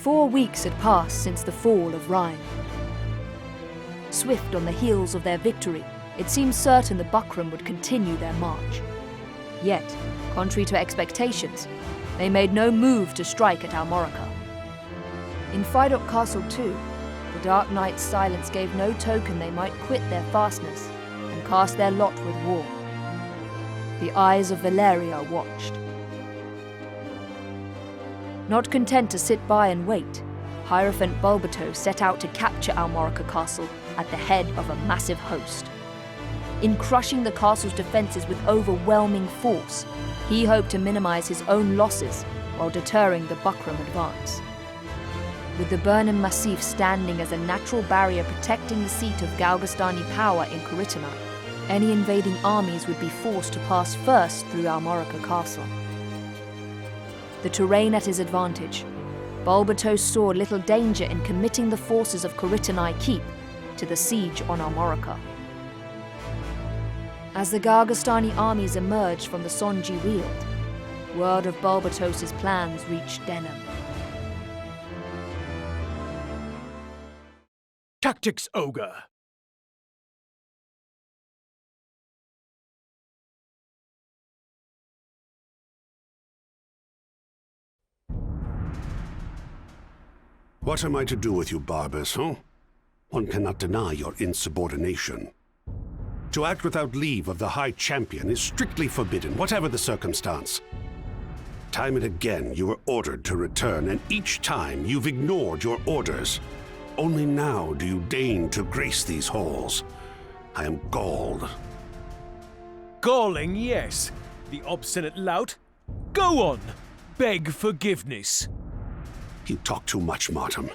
4 weeks had passed since the fall of Rhine. Swift on the heels of their victory, it seemed certain the Buckram would continue their march. Yet, contrary to expectations, they made no move to strike at Almorica. In Phidoc Castle too, the Dark Knight's silence gave no token they might quit their fastness and cast their lot with war. The eyes of Valeria watched. Not content to sit by and wait, Hierophant Balbato set out to capture Almorica Castle at the head of a massive host. In crushing the castle's defences with overwhelming force, he hoped to minimize his own losses while deterring the Buckram advance. With the Burnham Massif standing as a natural barrier protecting the seat of Galgastani power in Caritanai, any invading armies would be forced to pass first through Almorica Castle. The terrain at his advantage, Balbato saw little danger in committing the forces of Caritanai Keep to the siege on Almorica. As the Galgastani armies emerged from the Sonji Weald, word of Balbatos's plans reached Denam. Tactics, Ogre! What am I to do with you, Barbus, huh? One cannot deny your insubordination. To act without leave of the High Champion is strictly forbidden, whatever the circumstance. Time and again you were ordered to return, and each time you've ignored your orders. Only now do you deign to grace these halls. I am galled. Galling, yes. The obstinate lout. Go on! Beg forgiveness. You talk too much, Martin,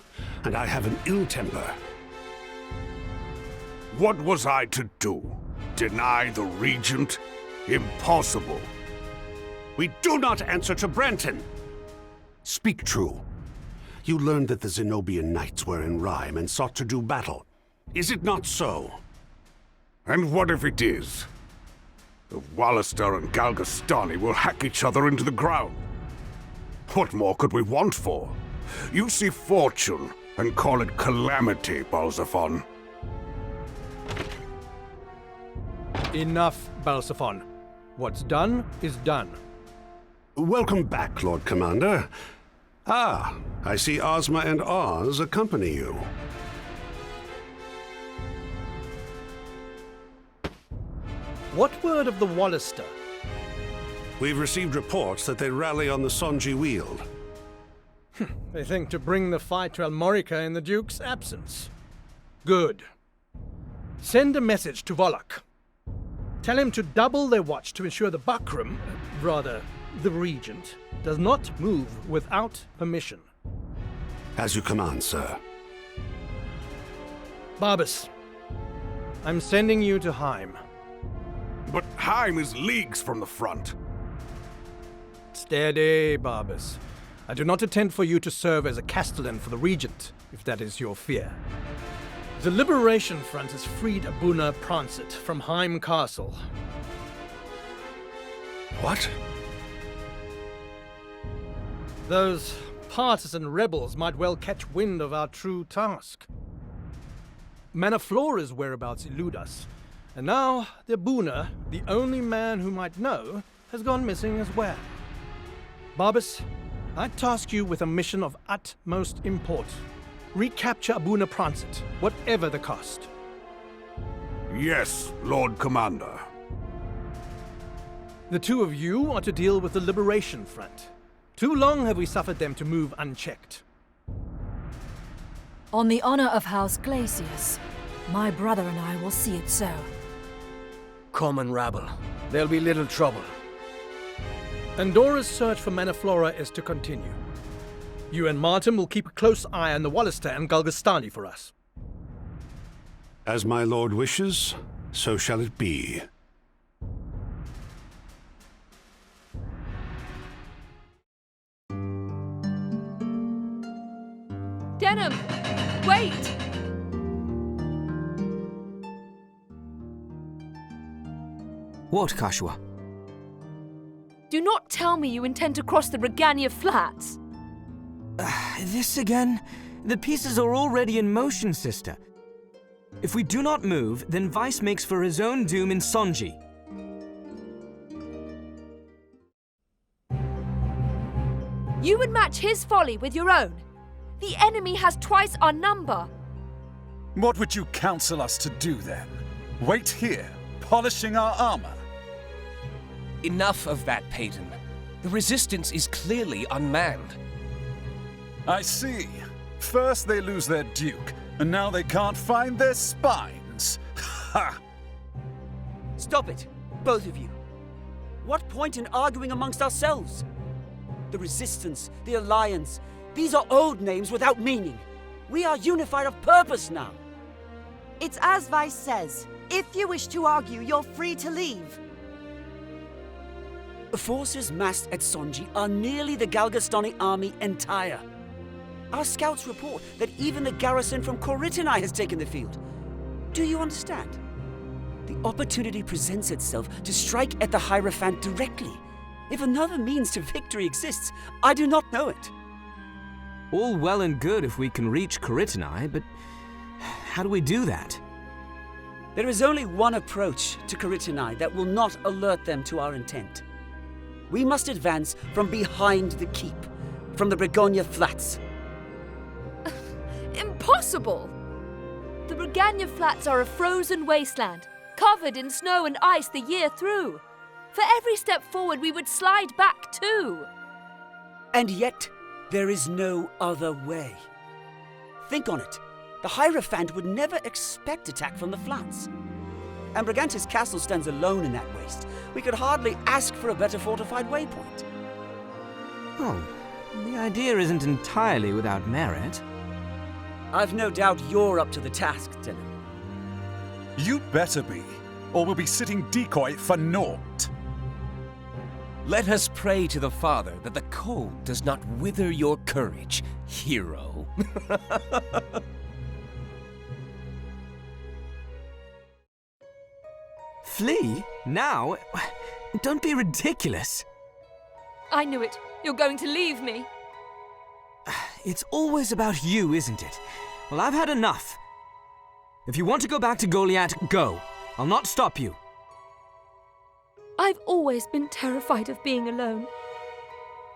and I have an ill temper. What was I to do? Deny the Regent? Impossible. We do not answer to Branton. Speak true. You learned that the Zenobian knights were in Rime and sought to do battle. Is it not so? And what if it is? The Walister and Galgastani will hack each other into the ground. What more could we want for? You see fortune and call it calamity, Balzaphon. Enough, Balzaphon. What's done is done. Welcome back, Lord Commander. Ah, I see Ozma and Oz accompany you. What word of the Walister? We've received reports that they rally on the Sonji Weald. They think to bring the fight to Almorica in the Duke's absence. Good. Send a message to Volok. Tell him to double their watch to ensure the Buckram, rather, the Regent, does not move without permission. As you command, sir. Barbus, I'm sending you to Heim. But Heim is leagues from the front. Steady, Barbus. I do not intend for you to serve as a castellan for the Regent, if that is your fear. The Liberation Front has freed Abuna Prancet from Heim Castle. What? Those partisan rebels might well catch wind of our true task. Manaflora's whereabouts elude us, and now the Abuna, the only man who might know, has gone missing as well. Barbus, I task you with a mission of utmost import. Recapture Abuna Prancet, whatever the cost. Yes, Lord Commander. The two of you are to deal with the Liberation Front. Too long have we suffered them to move unchecked. On the honor of House Glacius, my brother and I will see it so. Common rabble. There'll be little trouble. Andora's search for Manaflora is to continue. You and Martin will keep a close eye on the Walister and Galgastani for us. As my lord wishes, so shall it be. Denam! Wait! What, Catiua? Do not tell me you intend to cross the Regania Flats. This again? The pieces are already in motion, sister. If we do not move, then Vice makes for his own doom in Sonji. You would match his folly with your own. The enemy has twice our number. What would you counsel us to do then? Wait here, polishing our armor? Enough of that, Peyton. The resistance is clearly unmanned. I see. First they lose their duke, and now they can't find their spines. Ha! Stop it, both of you. What point in arguing amongst ourselves? The Resistance, the Alliance, these are old names without meaning. We are unified of purpose now. It's as Vice says. If you wish to argue, you're free to leave. The forces massed at Sonji are nearly the Galgastani army entire. Our scouts report that even the garrison from Koritini has taken the field. Do you understand? The opportunity presents itself to strike at the Hierophant directly. If another means to victory exists, I do not know it. All well and good if we can reach Koritini, but how do we do that? There is only one approach to Koritini that will not alert them to our intent. We must advance from behind the keep, from the Bregonia Flats. Impossible! The Bregonia Flats are a frozen wasteland, covered in snow and ice the year through. For every step forward, we would slide back too. And yet, there is no other way. Think on it. The Hierophant would never expect attack from the flats. And Brigantes Castle stands alone in that waste. We could hardly ask for a better fortified waypoint. Oh, the idea isn't entirely without merit. I've no doubt you're up to the task, Denam. You'd better be, or we'll be sitting decoy for naught. Let us pray to the Father that the cold does not wither your courage, hero. Flee? Now? Don't be ridiculous. I knew it. You're going to leave me. It's always about you, isn't it? Well, I've had enough. If you want to go back to Goliath, go. I'll not stop you. I've always been terrified of being alone.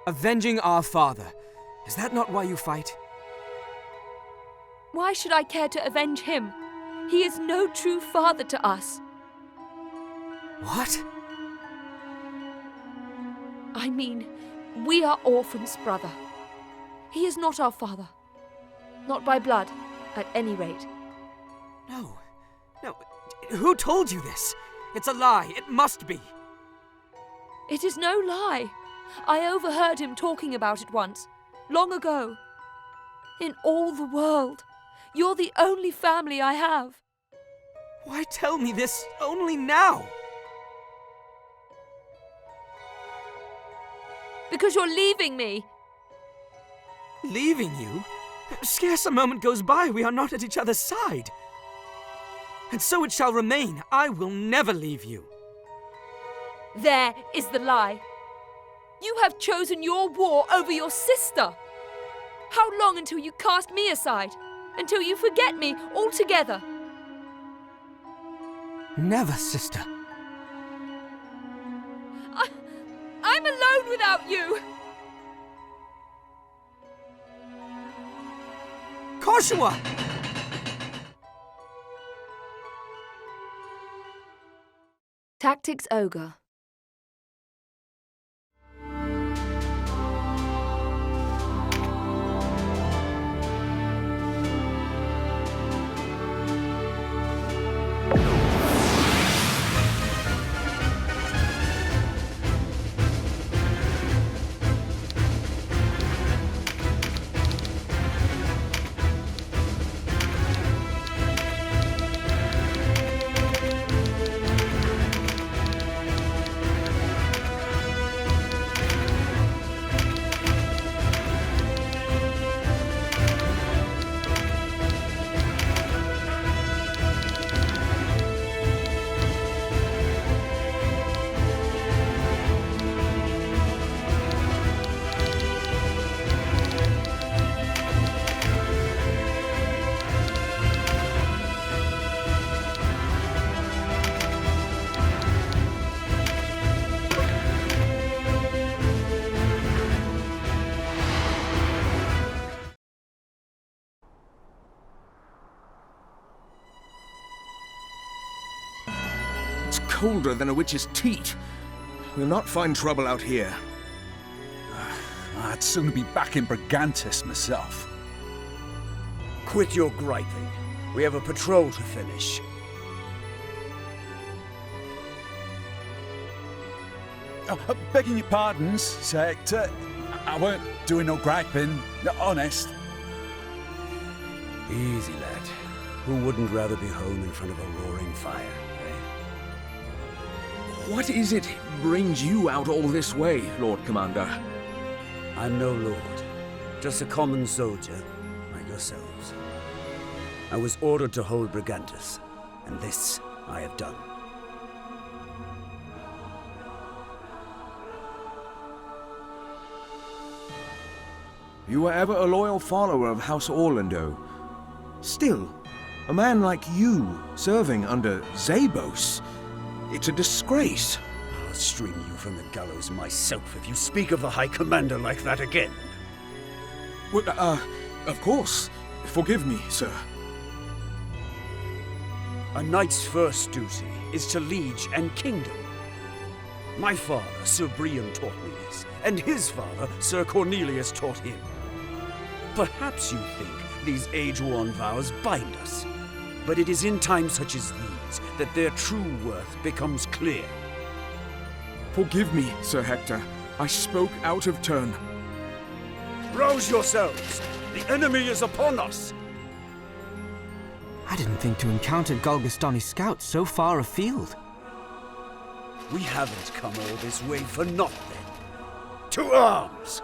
Avenging our father. Is that not why you fight? Why should I care to avenge him? He is no true father to us. What? I mean, we are Orphan's brother. He is not our father. Not by blood, at any rate. No. Who told you this? It's a lie. It must be. It is no lie. I overheard him talking about it once, long ago. In all the world, you're the only family I have. Why tell me this only now? Because you're leaving me. Leaving you? Scarce a moment goes by we are not at each other's side. And so it shall remain. I will never leave you. There is the lie. You have chosen your war over your sister. How long until you cast me aside? Until you forget me altogether? Never, sister. I'm alone without you! Catiua! Tactics Ogre. colder than a witch's teat. We'll not find trouble out here. I'd sooner be back in Brigantis myself. Quit your griping. We have a patrol to finish. Begging your pardons, Sir Hektor. I weren't doing no griping. Honest. Easy, lad. Who wouldn't rather be home in front of a roaring fire, eh? What is it brings you out all this way, Lord Commander? I'm no lord. Just a common soldier, like yourselves. I was ordered to hold Brigantis, and this I have done. You were ever a loyal follower of House Orlando. Still, a man like you serving under Zabos, it's a disgrace. I'll string you from the gallows myself if you speak of the High Commander like that again. Well, of course. Forgive me, sir. A knight's first duty is to liege and kingdom. My father, Sir Brian, taught me this, and his father, Sir Cornelius, taught him. Perhaps you think these age-worn vows bind us, but it is in times such as these that their true worth becomes clear. Forgive me, Sir Hektor. I spoke out of turn. Rouse yourselves! The enemy is upon us! I didn't think to encounter Galgastani scouts so far afield. We haven't come all this way for naught, then. To arms!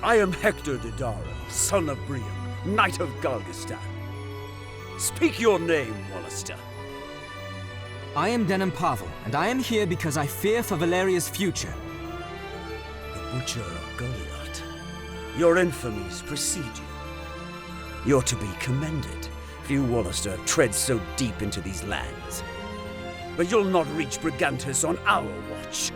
I am Hektor de Dara, son of Briam, Knight of Galgastan. Speak your name, Walister. I am Denam Pavel, and I am here because I fear for Valeria's future. The Butcher of Goliath. Your infamies precede you. You're to be commended. Few Walister tread so deep into these lands. But you'll not reach Brigantus on our watch.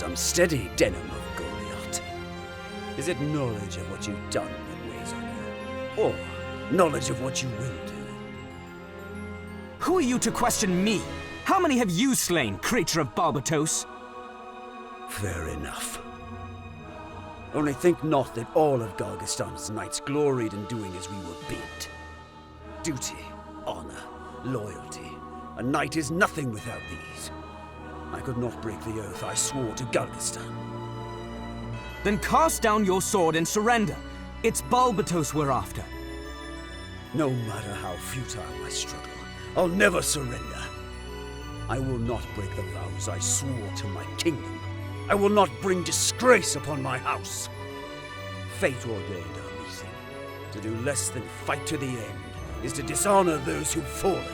Unsteady, Denam of Goliath. Is it knowledge of what you've done that weighs on you? Or knowledge of what you will do? Who are you to question me? How many have you slain, creature of Barbatos? Fair enough. Only think not that all of Galgastan's knights gloried in doing as we were bid. Duty, honor, loyalty. A knight is nothing without these. I could not break the oath I swore to Galgastan. Then cast down your sword and surrender. It's Barbatos we're after. No matter how futile my struggle, I'll never surrender. I will not break the vows I swore to my kingdom. I will not bring disgrace upon my house. Fate ordained our meeting. To do less than fight to the end is to dishonor those who've fallen.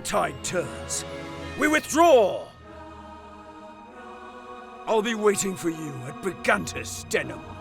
tide turns, we withdraw! I'll be waiting for you at Brigantes, Denam.